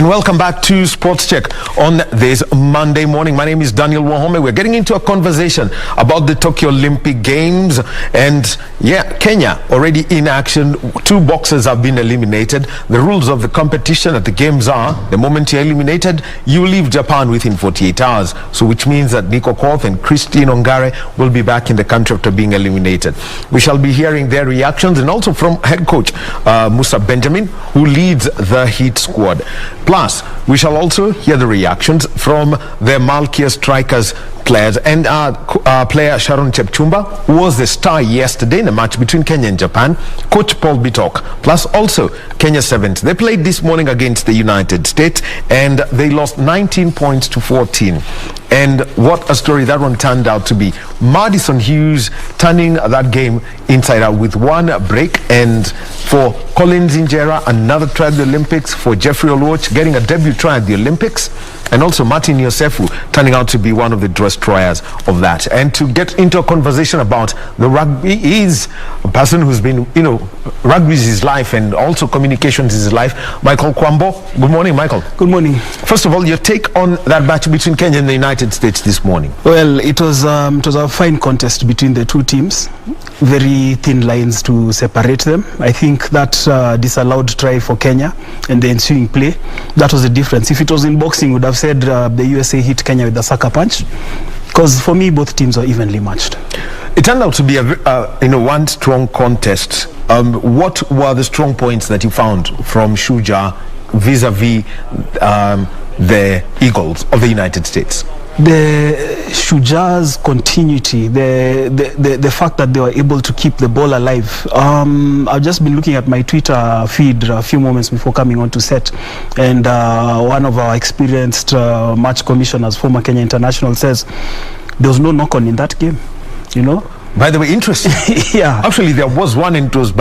And welcome back to Sports Check on this Monday morning. My name is Daniel Wahome. We're getting into a conversation about the Tokyo Olympic Games. And yeah, Kenya already in action. 2 boxers have been eliminated. The rules of the competition at the games are, the moment you're eliminated, you leave Japan within 48 hours. So which means that Nico Koth and Christine Ongare will be back in the country after being eliminated. We shall be hearing their reactions and also from head coach Musa Benjamin, who leads the Heat squad. Plus, we shall also hear the reactions from the Malkia Strikers players and player Sharon Chetchumba, who was the star yesterday in the match between Kenya and Japan, coach Paul Bitok, plus also Kenya Sevens. They played this morning against the United States and they lost 19 points to 14. And what a story that one turned out to be. Madison Hughes turning that game inside out with 1 break, and for Collins Injera, another try at the Olympics, for Jeffrey Oluoch getting a debut try at the Olympics, and also Martin Yosefu turning out to be one of the destroyers of that. And to get into a conversation about the rugby, is a person who's been, rugby is his life and also communications is his life. Michael Kwambo. Good morning, Michael. Good morning. First of all, your take on that match between Kenya and the United States this morning? Well, it was a fine contest between the two teams. Very thin lines to separate them. I think that disallowed try for Kenya and the ensuing play, that was the difference. If it was in boxing, would have said the USA hit Kenya with a sucker punch, because for me both teams are evenly matched. It turned out to be a one strong contest. What were the strong points that you found from Shuja vis-a-vis the Eagles of the United States? The Shuja's continuity, the fact that they were able to keep the ball alive. I've just been looking at my Twitter feed a few moments before coming on to set, and one of our experienced match commissioners, former Kenya international, says there was no knock-on in that game, By the way, interesting. Yeah. Actually, there was one, and it was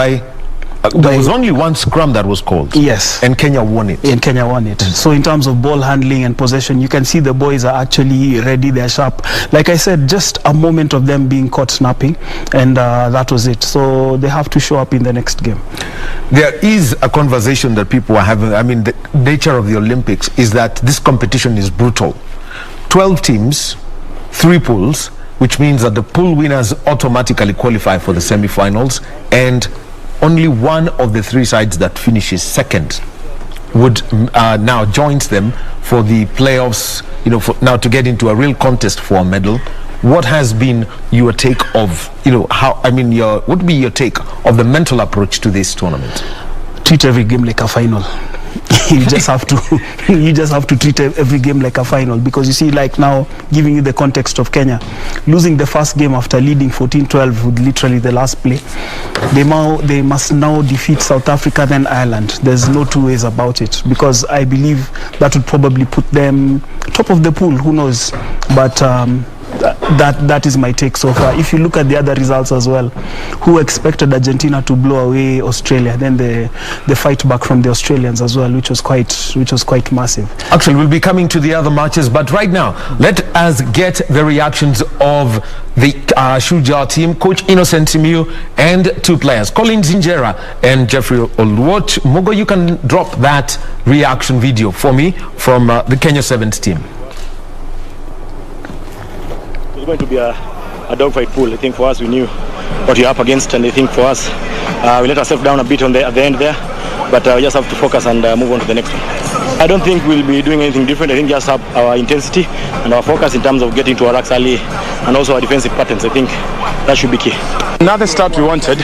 there was only 1 scrum that was called. Yes. And Kenya won it. And Kenya won it. So in terms of ball handling and possession, you can see the boys are actually ready, they're sharp. Like I said, just a moment of them being caught snapping, and that was it. So they have to show up in the next game. There is a conversation that people are having. I mean, the nature of the Olympics is that this competition is brutal. 12 teams, 3 pools, which means that the pool winners automatically qualify for the semi-finals, and only one of the 3 sides that finishes second would now joins them for the playoffs, now to get into a real contest for a medal. What has been your take of, what would be your take of the mental approach to this tournament? Treat every game like a final. you just have to treat every game like a final, because you see, like now, giving you the context of Kenya losing the first game after leading 14-12 with literally the last play, they must now defeat South Africa, then Ireland. There's no 2 ways about it, because I believe that would probably put them top of the pool. Who knows? But that is my take so far. If you look at the other results as well, who expected Argentina to blow away Australia? Then the fight back from the Australians as well, which was quite massive. Actually, we'll be coming to the other matches, but right now, let us get the reactions of the Shuja team, Coach Innocent Simiyu, and 2 players, Collins Injera and Jeffrey Oluoch. Mogo, you can drop that reaction video for me from the Kenya Sevens team. It's going to be a dogfight pool. I think for us, we knew what we're up against, and I think for us, we let ourselves down a bit at the end there, but we just have to focus and move on to the next one. I don't think we'll be doing anything different. I think just have our intensity and our focus in terms of getting to our racks early, and also our defensive patterns. I think that should be key. Not the start we wanted.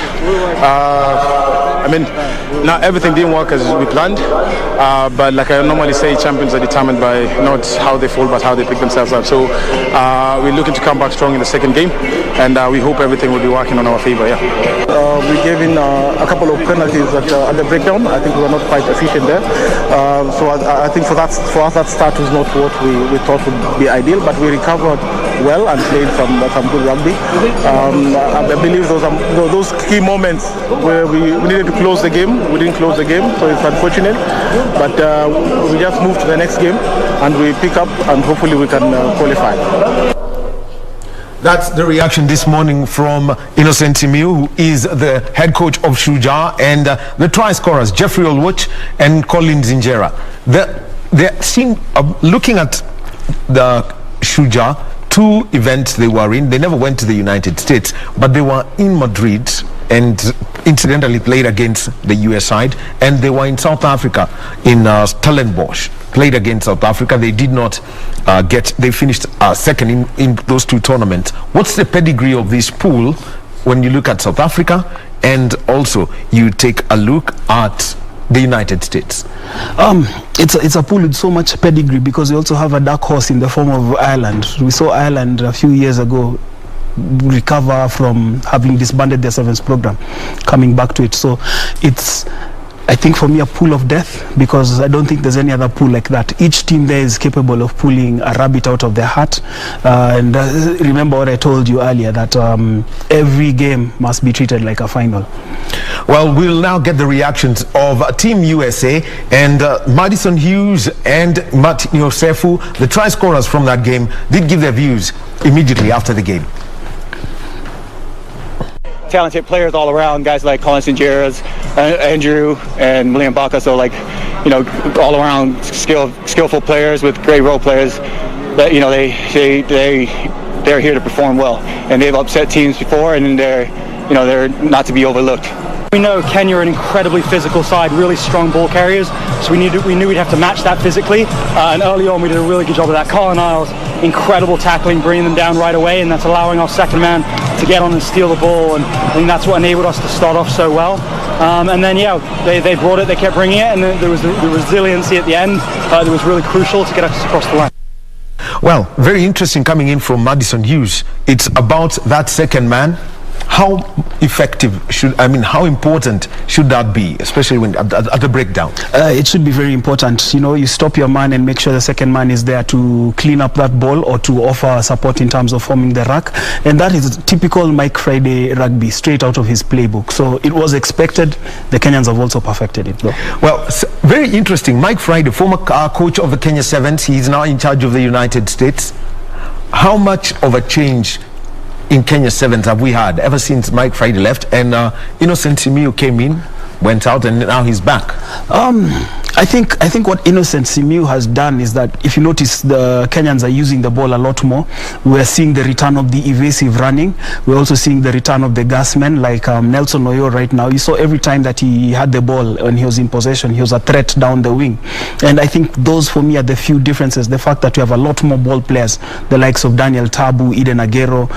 Not everything didn't work as we planned, but like I normally say, champions are determined by not how they fall, but how they pick themselves up. So we're looking to come back strong in the second game, and we hope everything will be working on our favor. We gave in a couple of penalties at the breakdown. I think we were not quite efficient there. So I think for us that start was not what we thought would be ideal, but we recovered well and played some good rugby. I believe those key moments where we needed to close the game. We didn't close the game, so it's unfortunate. But we just move to the next game and we pick up, and hopefully we can qualify. That's the reaction this morning from Innocent Simiyu, who is the head coach of Shuja, and the try scorers, Jeffrey Oluoch and Collins Injera. The they seem, looking at the Shuja, 2 events they were in, they never went to the United States, but they were in Madrid and incidentally played against the US side, and they were in South Africa in Stellenbosch, played against South Africa. They did not they finished second in those 2 tournaments. What's the pedigree of this pool when you look at South Africa and also you take a look at the United States? It's a pool with so much pedigree because we also have a dark horse in the form of Ireland. We saw Ireland a few years ago recover from having disbanded their sevens program, coming back to it. So it's, I think, for me, a pool of death, because I don't think there's any other pool like that. Each team there is capable of pulling a rabbit out of their hat. And remember what I told you earlier, that every game must be treated like a final. Well, we'll now get the reactions of Team USA, and Madison Hughes and Martin Yosefu, the try scorers from that game, did give their views immediately after the game. Talented players all around, guys like Colin Singeras, Andrew, and William Baca. So, like, you know, all around skillful players with great role players. That, you know, they're here to perform well, and they've upset teams before, and they're not to be overlooked. We know Kenya are an incredibly physical side, really strong ball carriers, so we knew we'd have to match that physically, and early on we did a really good job of that. Colin Isles, incredible tackling, bringing them down right away, and that's allowing our second man to get on and steal the ball, and I think that's what enabled us to start off so well. And then, yeah, they brought it, they kept bringing it, and there was the resiliency at the end that was really crucial to get us across the line. Well, very interesting coming in from Madison Hughes. It's about that second man. How effective how important should that be, especially when at the breakdown? It should be very important. You know, you stop your man and make sure the second man is there to clean up that ball or to offer support in terms of forming the ruck. And that is typical Mike Friday rugby, straight out of his playbook. So it was expected. The Kenyans have also perfected it, though. Well, very interesting. Mike Friday, former coach of the Kenya Sevens, he's now in charge of the United States. How much of a change in Kenya Sevens have we had ever since Mike Friday left and Innocent Simiyu came in, went out, and now he's back? I think what Innocent Simiyu has done is that, if you notice, the Kenyans are using the ball a lot more. We're seeing the return of the evasive running. We're also seeing the return of the gasmen, like Nelson Oyo right now. You saw every time that he had the ball when he was in possession, he was a threat down the wing. And I think those, for me, are the few differences. The fact that we have a lot more ball players, the likes of Daniel Tabu, Eden Agero,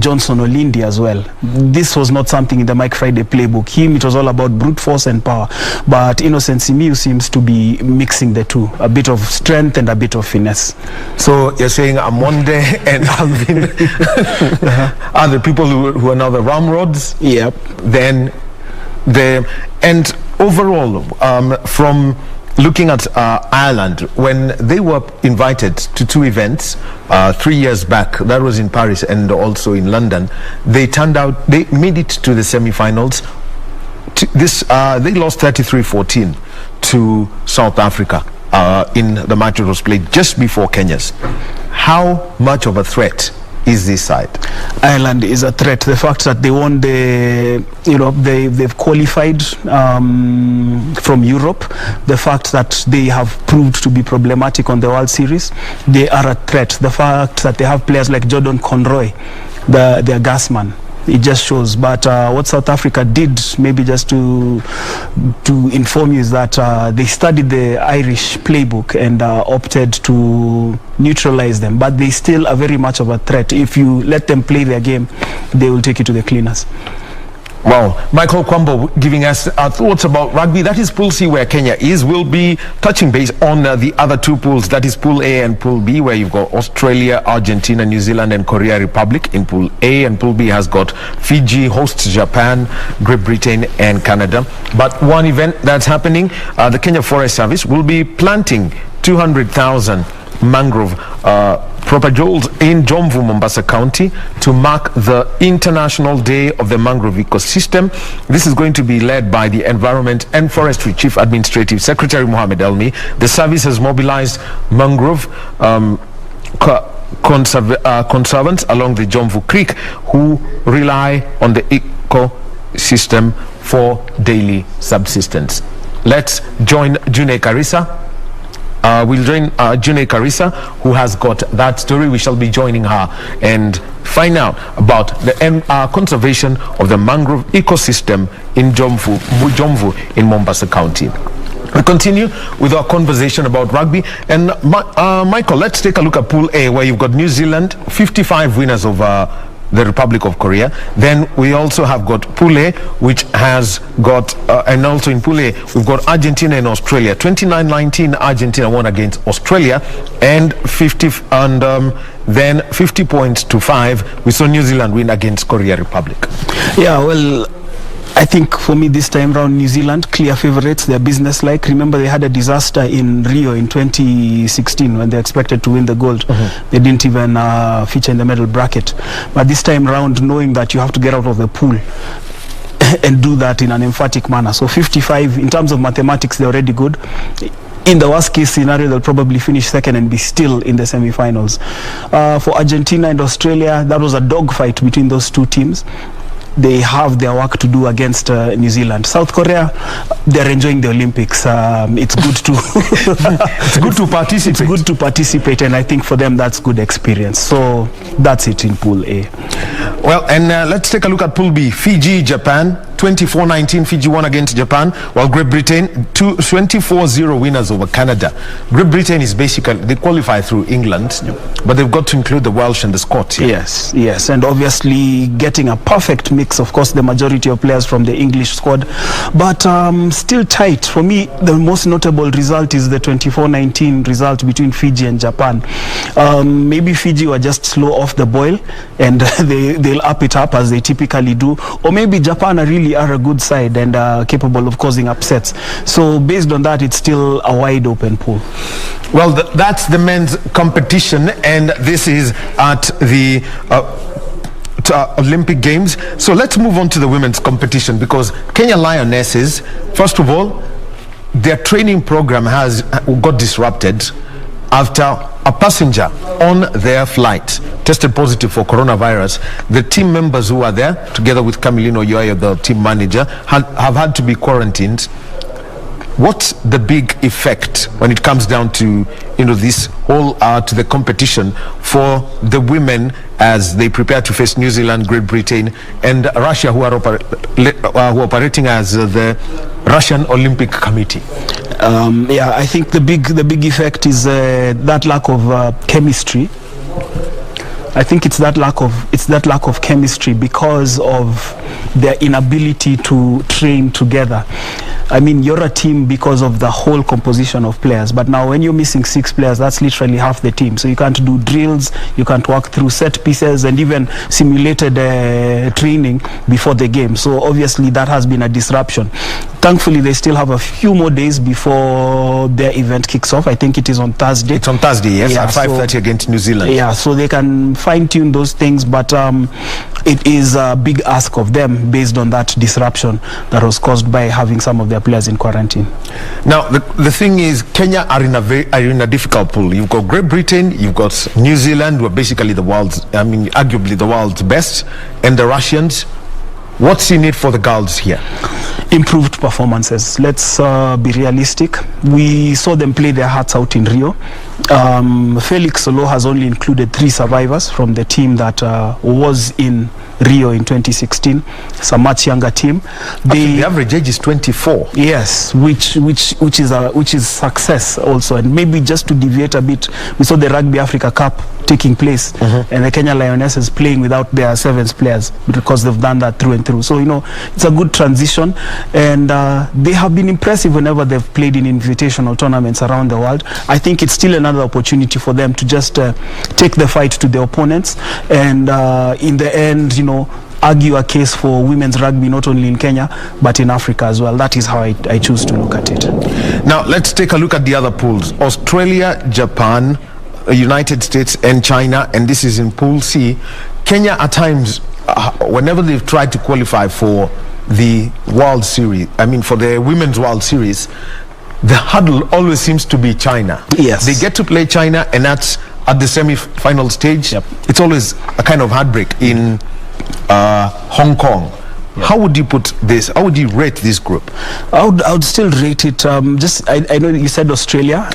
Johnson Olindi as well. This was not something in the Mike Friday playbook. It was all about brute force and power. But Innocent Simiyu seems to be mixing the two, a bit of strength and a bit of finesse. So you're saying Amonde and Alvin are the people who are now the ramrods? Yep. Then and overall, from looking at Ireland, when they were invited to 2 events 3 years back, that was in Paris and also in London, they made it to the semi-finals. They lost 33-14 to South Africa in the match that was played just before Kenya's. How much of a threat is this side? Ireland is a threat. The fact that they won they've qualified from Europe, the fact that they have proved to be problematic on the World Series, they are a threat. The fact that they have players like Jordan Conroy, their gasman, it just shows. But what South Africa did, maybe just to inform you, is that they studied the Irish playbook and opted to neutralize them. But they still are very much of a threat. If you let them play their game, they will take you to the cleaners. Wow. Michael Kwambo giving us our thoughts about rugby. That is Pool C, where Kenya is. We'll be touching base on the other 2 pools. That is Pool A and Pool B, where you've got Australia, Argentina, New Zealand, and Korea Republic in Pool A. And Pool B has got Fiji, hosts Japan, Great Britain, and Canada. But one event that's happening, the Kenya Forest Service will be planting 200,000 mangrove propagules in Jomvu, Mombasa County, to mark the International Day of the Mangrove Ecosystem. This is going to be led by the Environment and Forestry Chief Administrative Secretary Mohamed Elmi. The service has mobilized mangrove conservants along the Jomvu Creek, who rely on the ecosystem for daily subsistence. Let's join June Karisa We'll join June Carissa, who has got that story. We shall be joining her and find out about the conservation of the mangrove ecosystem in Jomvu in Mombasa County. We continue with our conversation about rugby. And Michael, let's take a look at Pool A, where you've got New Zealand, 55 winners over the Republic of Korea. Then we also have got Pool A, which has got, and also in Pool A, we've got Argentina and Australia. 29-19, Argentina won against Australia, and then 50 points to 5, we saw New Zealand win against Korea Republic. Yeah, well, I think for me this time around, New Zealand, clear favourites. They're business-like. Remember, they had a disaster in Rio in 2016 when they expected to win the gold. They didn't even feature in the medal bracket. But this time around, knowing that you have to get out of the pool and do that in an emphatic manner. So 55, in terms of mathematics, they're already good. In the worst case scenario, they'll probably finish second and be still in the semi-finals. For Argentina and Australia, that was a dogfight between those two teams. They have their work to do against New Zealand. South Korea, they're enjoying the Olympics. It's good to it's good to participate. It's good to participate, and I think for them that's good experience. So that's it in Pool A. Well, and let's take a look at Pool B. Fiji, Japan, 24-19. Fiji won against Japan, while Great Britain 24-0 winners over Canada. Great Britain is basically, they qualify through England, but they've got to include the Welsh and the Scots. Yeah? Yes, and obviously getting a perfect mix. Of course, the majority of players from the English squad, but still tight. For me, the most notable result is the 24-19 result between Fiji and Japan. Maybe Fiji were just slow off the boil, and they'll up it up as they typically do, or maybe Japan really are a good side and capable of causing upsets. So based on that, it's still a wide open pool. Well, that's the men's competition, and this is at the Olympic Games. So let's move on to the women's competition, because Kenya Lionesses, first of all, their training program got disrupted after a passenger on their flight tested positive for coronavirus. The team members who were there, together with Camilino Yoyo, the team manager, have had to be quarantined. What's the big effect when it comes down to this whole to the competition for the women as they prepare to face New Zealand, Great Britain, and Russia, who are operating as the Russian Olympic Committee? I think the big effect is that lack of chemistry. I think it's that lack of chemistry because of their inability to train together. I mean, you're a team because of the whole composition of players, but now when you're missing 6 players, that's literally half the team. So you can't do drills, you can't work through set pieces, and even simulated training before the game. So obviously that has been a disruption. Thankfully, they still have a few more days before their event kicks off. I think it is on Thursday. It's on Thursday, yes, at 5:30 against New Zealand. Yeah, so they can fine-tune those things, but it is a big ask of them based on that disruption that was caused by having some of their players in quarantine. Now, the thing is, Kenya are in a difficult pool. You've got Great Britain, you've got New Zealand, who are basically arguably the world's best, and the Russians. What's in it for the girls here? Improved performances. Let's be realistic. We saw them play their hearts out in Rio. Felix Solo has only included 3 survivors from the team that was in Rio in 2016. It's a much younger team. The average age is 24. Yes, which is success also. And maybe just to deviate a bit, we saw the Rugby Africa Cup taking place, and the Kenya Lionesses playing without their 7th players because they've done that through and through. So it's a good transition, and they have been impressive whenever they've played in invitational tournaments around the world. I think it's still another opportunity for them to just take the fight to the opponents, and in the end, argue a case for women's rugby not only in Kenya but in Africa as well. That is how I choose to look at it. Now let's take a look at the other pools: Australia, Japan, United States, and China, and this is in Pool C. Kenya at times, whenever they've tried to qualify for the World Series, for the Women's World Series, the hurdle always seems to be China. Yes. They get to play China, and that's at the semi-final stage. Yep. It's always a kind of heartbreak. In Hong Kong, How would you put this? How would you rate this group? I would still rate it. I know you said Australia,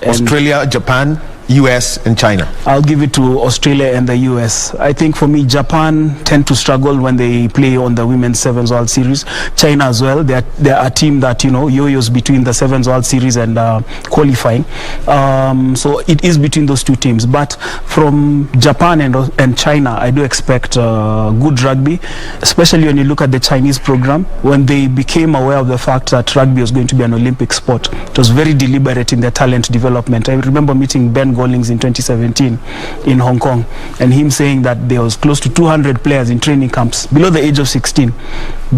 Japan, US and China. I'll give it to Australia and the US. I think for me, Japan tend to struggle when they play on the Women's Sevens World Series. China as well. They're a team that yo-yos between the Sevens World Series and qualifying. So it is between those two teams. But from Japan and China, I do expect good rugby, especially when you look at the Chinese program. When they became aware of the fact that rugby was going to be an Olympic sport, it was very deliberate in their talent development. I remember meeting Ben Gollings in 2017 in Hong Kong, and him saying that there was close to 200 players in training camps below the age of 16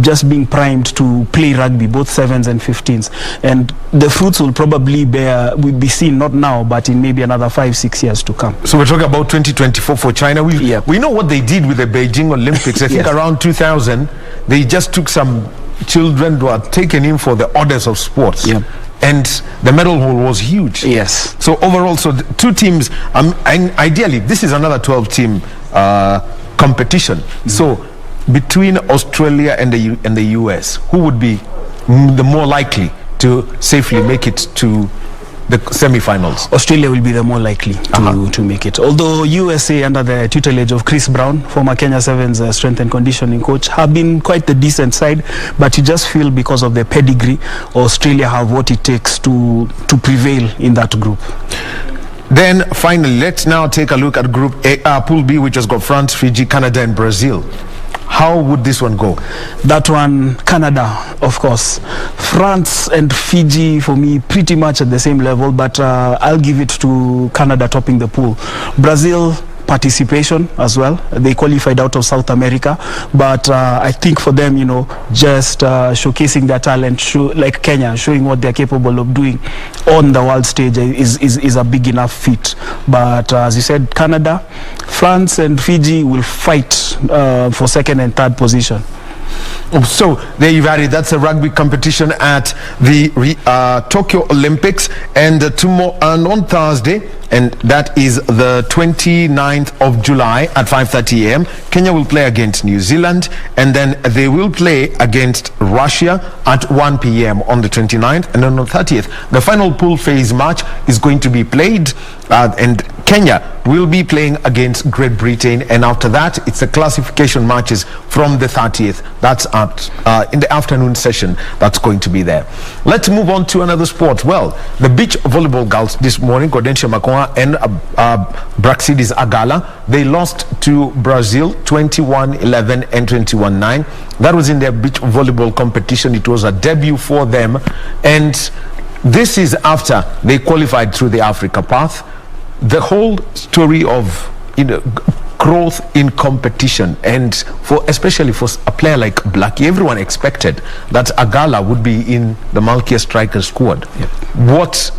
just being primed to play rugby, both 7s and 15s, and the fruits will probably be seen not now but in maybe another 5-6 years to come. So we're talking about 2024 for China. We know what they did with the Beijing Olympics. I think around 2000 they just took some children who were taken in for the orders of sports. And the medal haul was huge. Yes. So overall, two teams, and ideally, this is another 12-team competition. So between Australia and the US, who would be the more likely to safely make it to the semi-finals? Australia will be the more likely to make it. Although USA, under the tutelage of Chris Brown, former Kenya Sevens strength and conditioning coach, have been quite the decent side, but you just feel because of their pedigree, Australia have what it takes to prevail in that group. Then finally, let's now take a look at Group A, Pool B, which has got France, Fiji, Canada and Brazil. How would this one go? That one, Canada, of course. France and Fiji, for me, pretty much at the same level, but I'll give it to Canada topping the pool. Brazil, participation as well. They qualified out of South America, but I think for them, just showcasing their talent, like Kenya, showing what they're capable of doing on the world stage is a big enough feat. But as you said, Canada, France and Fiji will fight for second and third position. So there you've had it. That's a rugby competition at the Tokyo Olympics, and tomorrow and on Thursday, and that is the 29th of July at 5:30 a.m. Kenya will play against New Zealand, and then they will play against Russia at 1 p.m. on the 29th, and on the 30th the final pool phase match is going to be played, and Kenya will be playing against Great Britain, and after that it's the classification matches from the 30th. That's at in the afternoon session that's going to be there. Let's move on to another sport. Well, the beach volleyball girls this morning, Gaudensha Makoa and Braxidis Agala, they lost to Brazil 21-11 and 21-9. That was in their beach volleyball competition. It was a debut for them, and this is after they qualified through the Africa Path. The whole story of growth in competition, and especially for a player like Blackie, everyone expected that Agala would be in the Malkia striker squad. What's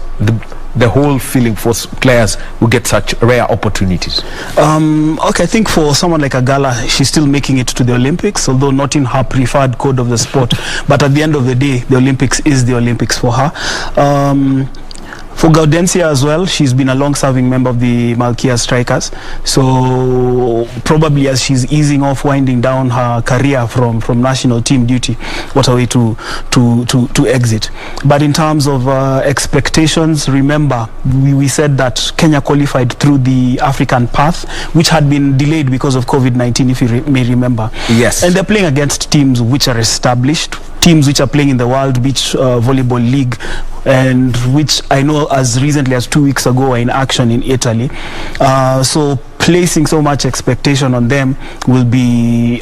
the whole feeling for players who get such rare opportunities? Okay, I think for someone like Agala, she's still making it to the Olympics, although not in her preferred code of the sport. But at the end of the day, the Olympics is the Olympics for her. For Gaudencia as well, she's been a long-serving member of the Malkia Strikers, so probably as she's easing off, winding down her career from national team duty, what a way to exit. But in terms of expectations, remember we said that Kenya qualified through the African Path, which had been delayed because of COVID-19, if you may remember. Yes. And they're playing against teams which are established, teams which are playing in the World Beach Volleyball League, and which I know as recently as 2 weeks ago are in action in Italy. So placing so much expectation on them will be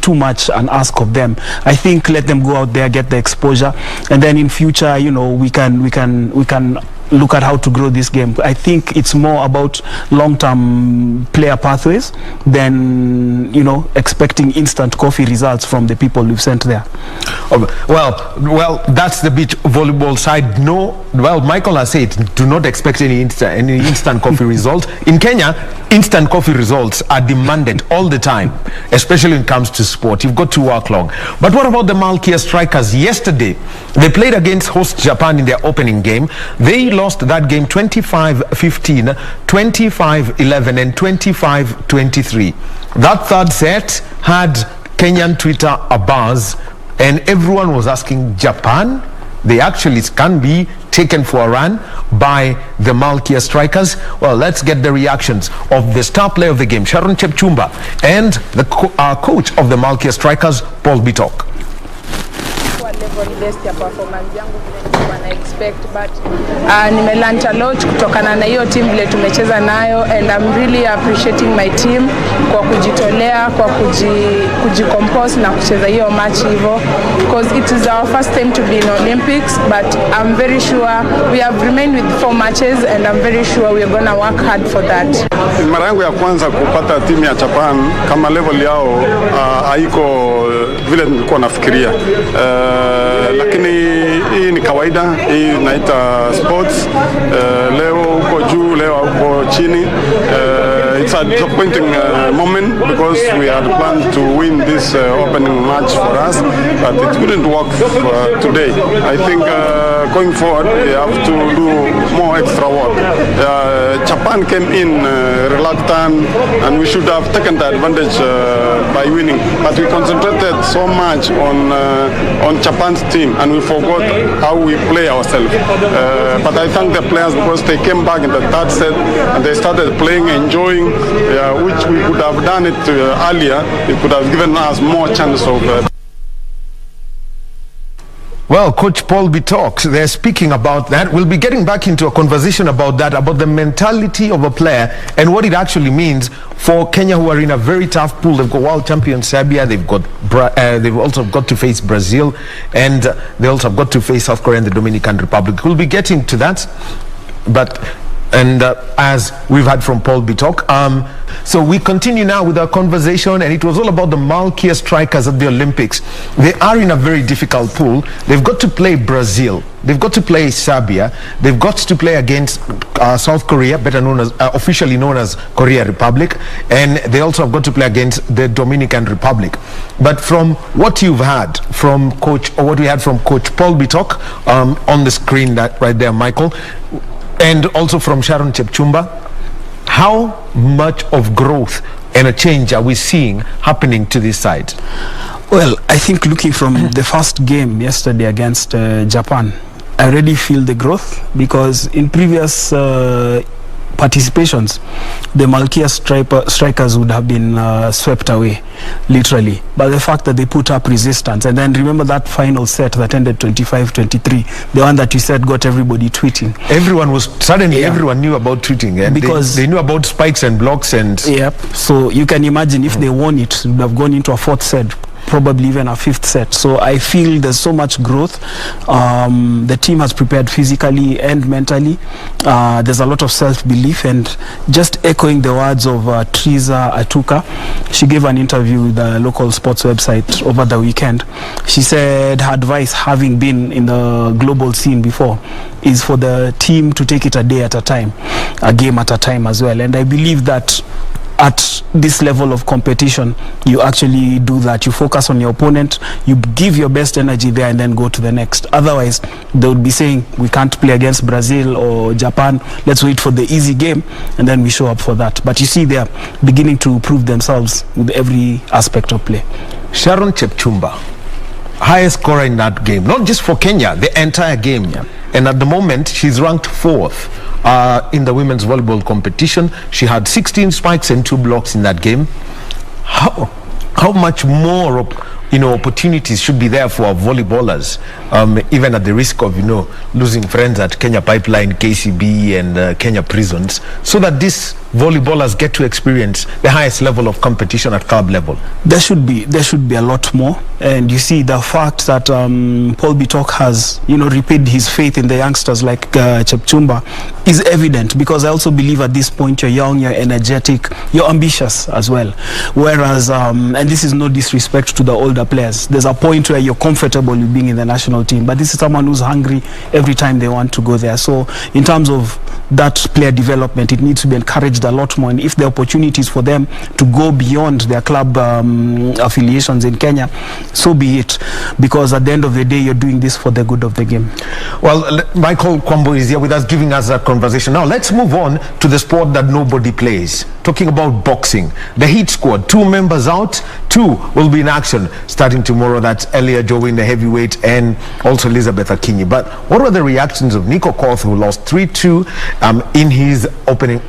too much an ask of them. I think let them go out there, get the exposure, and then in future, we can look at how to grow this game. I think it's more about long-term player pathways than expecting instant coffee results from the people we've sent there. Well, that's the beach volleyball side. No, well, Michael has said do not expect any instant coffee result. In Kenya, instant coffee results are demanded all the time, especially when it comes to sport. You've got to work long. But what about the Malkia Strikers? Yesterday, they played against host Japan in their opening game. They lost that game 25-15, 25-11 and 25-23. That third set had Kenyan Twitter abuzz and everyone was asking, Japan? They actually can be taken for a run by the Malkia strikers. Well, let's get the reactions of the star player of the game, Sharon Chetchumba, and the coach of the Malkia strikers, Paul Bitok. Nimelearn a lot kutokana na hiyo team vile tumecheza nayo, and I'm really appreciating my team kwa kujitolea, kwa kujicompose na kucheza hiyo match hivyo, because it is our first time to be in Olympics, but I'm very sure we have remained with 4 matches and I'm very sure we're going to work hard for that. Mara yangu ya kwanza kupata timu ya Japan kama level yao haiko vile nilikuwa nafikiria, lakini hii ni kawaida, hii naita sports. Leo uko juu, leo uko chini. It's a disappointing moment because we had planned to win this opening match for us, but it couldn't work today. I think going forward we have to do more extra work. Japan came in reluctant and we should have taken the advantage by winning, but we concentrated so much on Japan's team and we forgot how we play ourselves. But I thank the players because they came back in the third set and they started playing, enjoying, which we could have done it earlier. It could have given us more chance of Well, Coach Paul Bitok, they're speaking about that. We'll be getting back into a conversation about that, about the mentality of a player and what it actually means for Kenya, who are in a very tough pool. They've got world champion Serbia, they've also got to face Brazil, and they also have got to face South Korea and the Dominican Republic. We'll be getting to that, but as we've had from Paul Bitok. So we continue now with our conversation, and it was all about the Malkia strikers at the Olympics. They are in a very difficult pool. They've got to play Brazil, they've got to play Serbia, they've got to play against South Korea, better known as officially known as Korea Republic, and they also have got to play against the Dominican Republic. But from what you've had from Coach, or what we had from Coach Paul Bitok on the screen, that right there, Michael, and also from Sharon Chetchumba, how much of growth and a change are we seeing happening to this side? Well, I think looking from the first game yesterday against Japan, I already feel the growth, because in previous participations, the Malkia strikers would have been swept away, literally. But the fact that they put up resistance, and then remember that final set that ended 25-23, the one that you said got everybody tweeting. Everyone was, suddenly everyone knew about tweeting, and because they knew about spikes and blocks and... Yep, so you can imagine if they won it, it would have gone into a 4th set, probably even a 5th set. So I feel there's so much growth. The team has prepared physically and mentally. There's a lot of self-belief, and just echoing the words of Triza Atuka, she gave an interview with the local sports website over the weekend. She said her advice, having been in the global scene before, is for the team to take it a day at a time, a game at a time as well. And I believe that at this level of competition, you actually do that. You focus on your opponent, you give your best energy there, and then go to the next. Otherwise, they would be saying, we can't play against Brazil or Japan, let's wait for the easy game, and then we show up for that. But you see, they are beginning to prove themselves with every aspect of play. Sharon Chetchumba, highest scorer in that game, not just for Kenya, the entire game. Yeah. And at the moment, she's ranked 4th in the women's volleyball competition. She had 16 spikes and 2 blocks in that game. How much more opportunities should be there for our volleyballers, even at the risk of losing friends at Kenya Pipeline, KCB and Kenya Prisons, so that these volleyballers get to experience the highest level of competition at club level? There should be a lot more, and you see the fact that Paul Bitok has repaid his faith in the youngsters like Chetchumba is evident, because I also believe at this point you're young, you're energetic, you're ambitious as well. Whereas and this is no disrespect to the older players, there's a point where you're comfortable with being in the national team, but this is someone who's hungry every time they want to go there. So in terms of that player development, it needs to be encouraged a lot more, and if the opportunities for them to go beyond their club affiliations in Kenya, so be it, because at the end of the day you're doing this for the good of the game. Well, Michael Kwambo is here with us, giving us a conversation. Now let's move on to the sport that nobody plays, talking about boxing. The Heat squad, 2 members out, 2 will be in action. starting tomorrow. That's Elia Joe in the heavyweight and also Elizabeth Akinyi. But what were the reactions of Nico Koth, who lost 3-2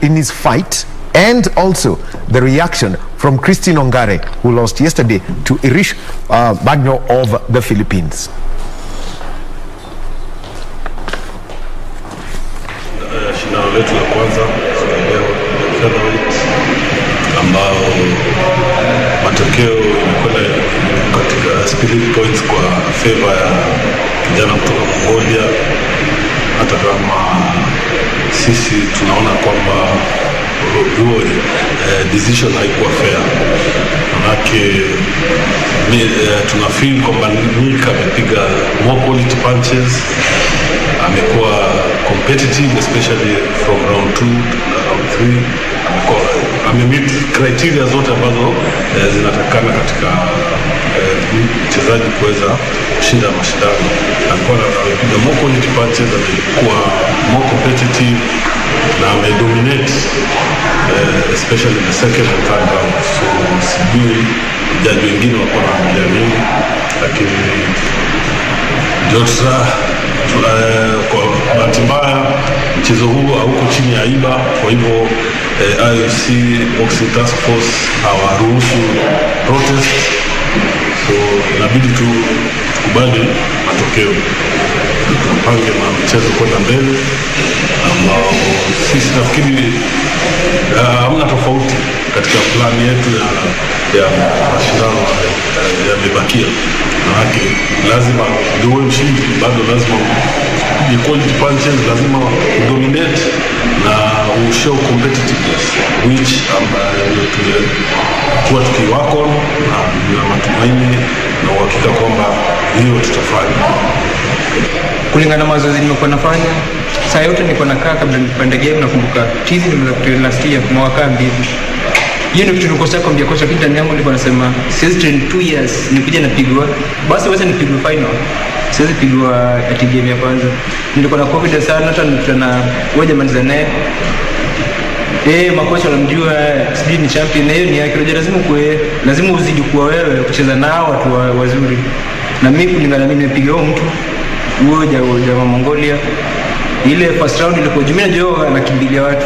in his fight, and also the reaction from Christine Ongare, who lost yesterday to Irish Bagno of the Philippines? Shindano letu la kwanza leo featherweight, ambao matokeo yanakwenda katika split points kwa favor ya kijana kutoka Mongolia, hata kama sisi tunaona kwamba huo decision haikuwa fair. Manake tuna feel kwamba Nick amepiga more quality punches, amekuwa competitive especially from round 2 to round 3. Amemeet criteria zote ambazo zinatakana katika mchezaji kuweza kushinda mashindano. Alikuwa anapiga more quality punches, amekuwa more competitive na amedominate especially in the second and third round. So sijui jaji wengine walikuwa wanaangalia nini, lakini Jotra kwa bahati mbaya mchezo huu hauko chini ya IBA, kwa hivyo IOC Boxing Task Force hawaruhusu protest, so inabidi tu kubali matokeo, tupange mchezo kwenda mbele, ambao sisi nafikiri hamna tofauti katika plani yetu ya mashindano yamebakia. Manake lazima ndio mshindi, bado lazima quality punches, lazima dominate na show competitiveness, which tuwa tukiwako na matumaini na uhakika kwamba hiyo tutafanya. Kulingana na mazoezi nimekuwa nafanya, saa yote nilikuwa nakaa kabla nipande game. Nakumbuka tizi nimeweza kutrain last year kwa mwaka 2. Hiyo ndio kitu nilikosa kuambia kocha kitu ndani yangu, nilikuwa nasema siwezi train 2 years nikuja napigwa, basi wacha nipigwe final, siwezi pigwa ati game ya kwanza. Nilikuwa na confidence sana, hata nikutana wewe maliza naye makocha wanamjua sijui ni champion, na hiyo ni yake. Lazima uzidi kuwa wewe kucheza nao watu wazuri, na mimi kulingana mimi nimepiga huyo mtu huyo jamaa Mongolia. Ile first round ilikuwa jumla najua anakimbilia watu,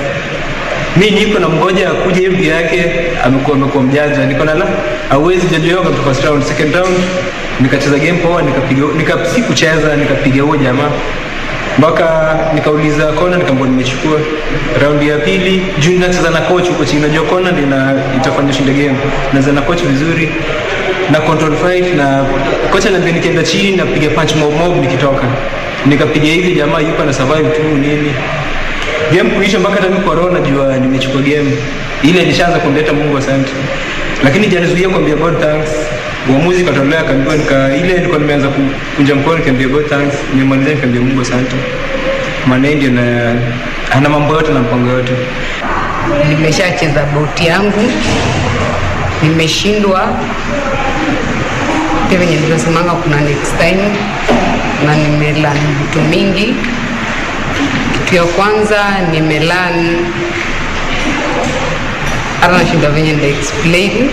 mimi niko na mgoja kuja hivi yake, amekuwa mjanja, niko na la hawezi jajoa kwa first round. Second round nikacheza game power, sikucheza nikapiga huyo jamaa mpaka nikauliza kona, nikamwambia nimechukua. Round ya pili juu nacheza na coach huko chini, najua kona ndio itafanya shinde game, nacheza na coach vizuri na control fight, na coach ananiambia nikienda chini na piga punch mob nikitoka, nikapiga hivi jamaa yuko na survive tu nini. Game kuisha mpaka hata mimi corona jua nimechukua game ile, nishaanza kumleta Mungu asante, lakini janizuia kuambia God thanks. Uamuzi katolewa akaambiwa ile nilikuwa nimeanza kunja mkono, nikamwambia God thanks, nimemaliza nikamwambia Mungu asante, maana ndio na ana mambo yote na mpango yote. Nimeshacheza bauti yangu, nimeshindwa tena, nilisemanga kuna next time, na nimelearn vitu mingi. Kitu ya kwanza nimelearn, anashinda venye ndio explain,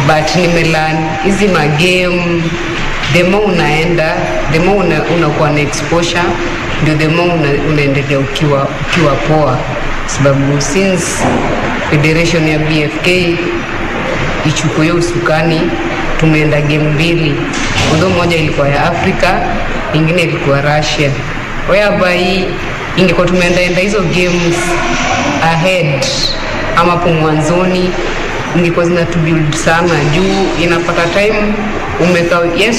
but nimelearn hizi magame, the more unaenda, the more unakuwa na exposure, ndio the more unaendelea ukiwa poa, sababu since federation ya BFK ichukue usukani, tumeenda game 2, ndio moja ilikuwa ya Afrika, nyingine ilikuwa Russia, whereby ingekuwa tumeenda hizo games ahead ama hapo mwanzoni, ingekuwa zinatubuild sana juu inapata time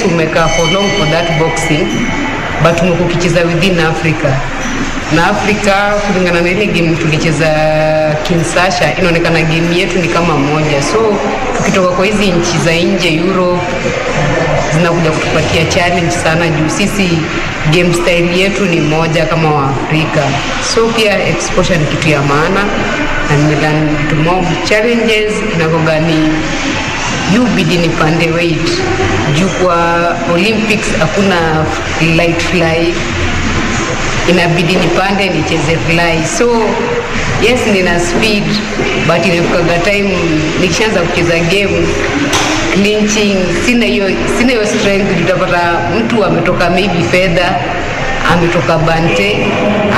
umekaa for long for that boxing, but umekukicheza within Africa. Na Africa kulingana na ile game tulicheza Kinshasa, inaonekana game yetu ni kama moja, so tukitoka kwa hizi nchi za nje Europe zinakuja kutupatia challenge sana juu sisi game style yetu ni moja kama wa Afrika, so pia exposure ni kitu ya maana, na nimelearn to more challenges inakoga ni bidi nipande weight juu kwa Olympics hakuna light fly, inabidi nipande nicheze fly. So yes nina speed, but inafika time nikishaanza kucheza game clinching, sina hiyo strength. Utapata mtu ametoka maybe fedha, ametoka bante,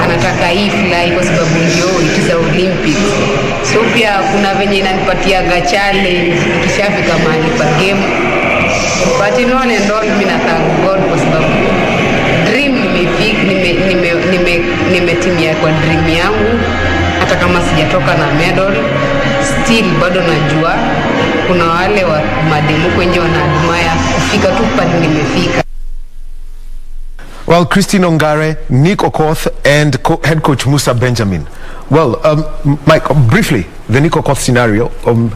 anataka hii fly kwa sababu ndio it is Olympics. So pia kuna venye inanipatia challenge ikishafika mahali pa game. But in all and all, mimi na thank God kwa sababu dream nimetimia kwa dream yangu. Hata kama sijatoka na medal, still bado najua kuna wale wa mademu kwenye wanaadmire kufika tu pale nimefika. Well, Christine Ongare, Nick Okoth, and head coach Musa Benjamin. Well, Mike, briefly, the Nick Okoth scenario,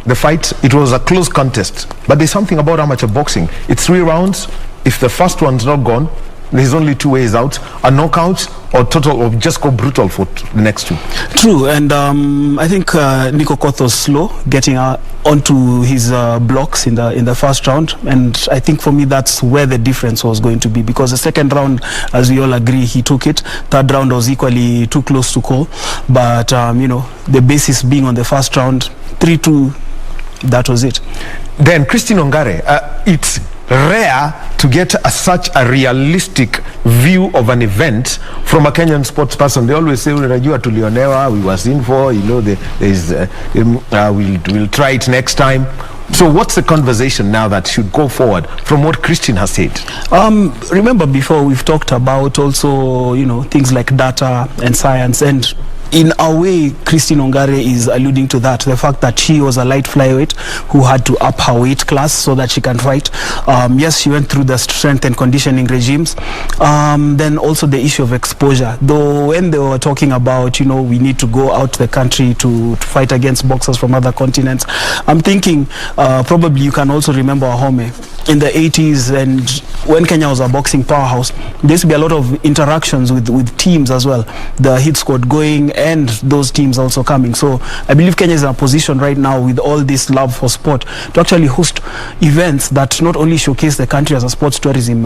the fight, it was a close contest. But there's something about amateur boxing. It's 3 rounds. If the first one's not gone, there's only 2 ways out: a knockout or total, or just go brutal for the next 2. True, and I think Nick Okoth was slow getting onto his blocks in the first round, and I think for me that's where the difference was going to be, because the second round, as we all agree, he took it. Third round was equally too close to call, but the basis being on the first round, 3-2, that was it. Then Christine Ongare, it's rare to get such a realistic view of an event from a Kenyan sports person. They always say, unajua tulionewa, we was in for, we'll try it next time. So what's the conversation now that should go forward from what Christine has said? Remember before we've talked about also, things like data and science, and in a way, Christine Ongare is alluding to that, the fact that she was a light flyweight who had to up her weight class so that she can fight. Yes, she went through the strength and conditioning regimes. Then also the issue of exposure. Though when they were talking about, we need to go out the country to fight against boxers from other continents, I'm thinking probably you can also remember Wahome in the 80s, and when Kenya was a boxing powerhouse, there used to be a lot of interactions with teams as well. The hit squad going and those teams also coming. So I believe Kenya is in a position right now with all this love for sport to actually host events that not only showcase the country as a sports tourism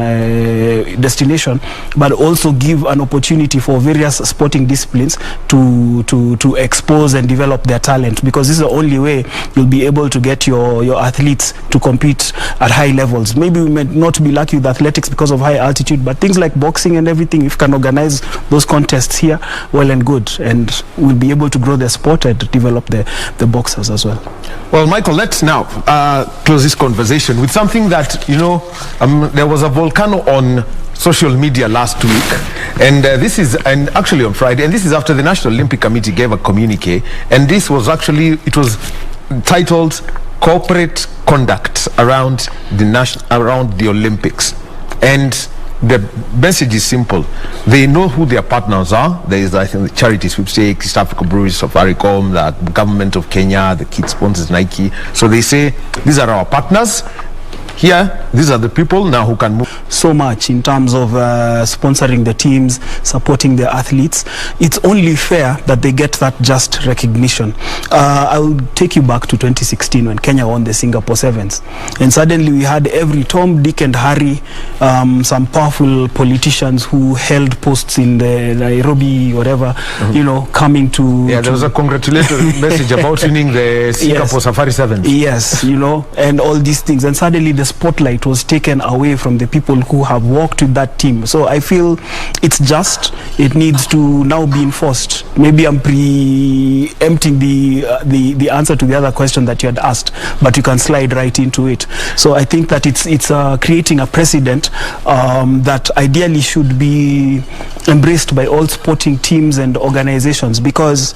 destination, but also give an opportunity for various sporting disciplines to expose and develop their talent, because this is the only way you'll be able to get your athletes to compete at high levels. Maybe we may not be lucky with athletics because of high altitude, but things like boxing and everything, if you can organize those contests here, well and good, and we'll be able to grow the sport and develop the boxers as well. Well, Michael, let's now close this conversation with something that, there was a volcano on social media last week, and this is actually on Friday, and this is after the National Olympic Committee gave a communique, and this was it was titled Corporate Conduct around the Olympics. And the message is simple. They know who their partners are. There is, I think, the Charity Sweepstakes, East Africa Breweries, Safaricom, the government of Kenya, the kid sponsors Nike. So they say, these are our partners. Here, these are the people now who can move so much in terms of sponsoring the teams, supporting the athletes. It's only fair that they get that just recognition. I will take you back to 2016 when Kenya won the Singapore Sevens, and suddenly we had every Tom, Dick and Harry, some powerful politicians who held posts in the Nairobi, whatever, coming to... Yeah, there was a congratulatory message about winning the Singapore Safari Sevens. Yes, and all these things, and suddenly the spotlight was taken away from the people who have worked with that team. So I feel it's just, it needs to now be enforced. Maybe I'm preempting the answer to the other question that you had asked, but you can slide right into it. So I think that it's creating a precedent that ideally should be embraced by all sporting teams and organizations, because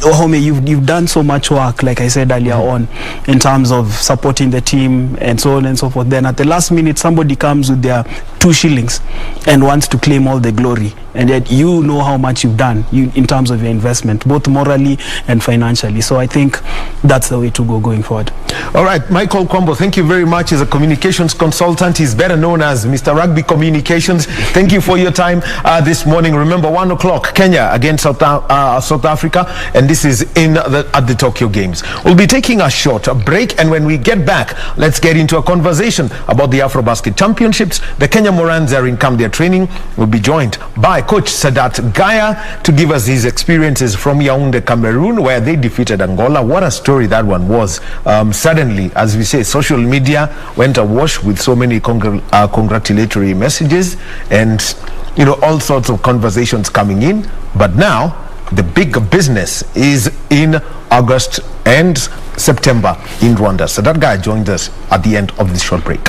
Wahome, you've done so much work, like I said earlier on, in terms of supporting the team and so on and so forth. Then at the last minute, somebody comes with their 2 shillings and wants to claim all the glory. And yet you know how much you've done in terms of your investment, both morally and financially. So I think that's the way to go going forward. All right, Michael Kwambo, thank you very much. He's a communications consultant. He's better known as Mr. Rugby Communications. Thank you for your time this morning. Remember, 1 o'clock, Kenya against South Africa, and this is at the Tokyo Games. We'll be taking a short break, and when we get back, let's get into a conversation about the AfroBasket Championships, the Kenya Morans are in camp, they're training. We'll be joined by Coach Sadat Gaya to give us his experiences from Yaounde, Cameroon, where they defeated Angola. What a story that one was. Suddenly, as we say, social media went awash with so many congratulatory messages and, you know, all sorts of conversations coming in. But now, the big business is in August and September in Rwanda. So that guy joined us at the end of this short break.